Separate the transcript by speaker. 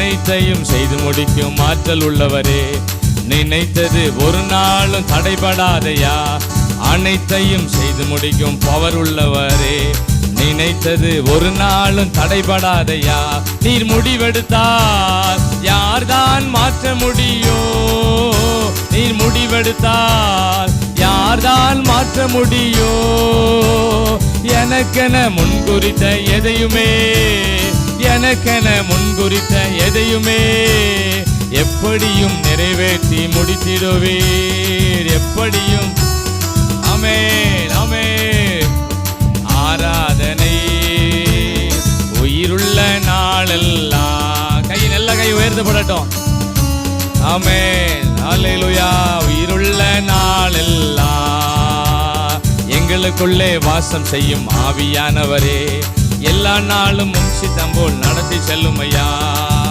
Speaker 1: அனைத்தையும் செய்து முடிக்கும் ஆற்றல் உள்ளவரே, நினைத்தது ஒரு நாளும் தடைபடாதையா. அனைத்தையும் செய்து முடிக்கும் பவர் உள்ளவரே, நினைத்தது ஒரு நாளும் தடைபடாதையா. நீர் முடிவெடுத்தால் யார்தான் மாற்ற முடியும்? நீர் முடிவெடுத்தால் யார்தான் மாற்ற முடியும்? எனக்கென முன்குறித்த எதையுமே, எனக்கென முன்குறித்த எதையுமே எப்படியும் நிறைவேற்றி முடித்திடுவீர். எப்படியும். ஆமென், ஆமென். ஆராதனை உயிருள்ள நாளெல்லாம். கை நல்ல கை உயர்த்தப்படட்டும். ஆமென், அல்லேலூயா. உயிருள்ள நாளெல்லாம் எங்களுக்குள்ளே வாசம் செய்யும் ஆவியானவரே, எல்லா நாளும் முன்சித்தம் போல் நடத்தி செல்லும் ஐயா.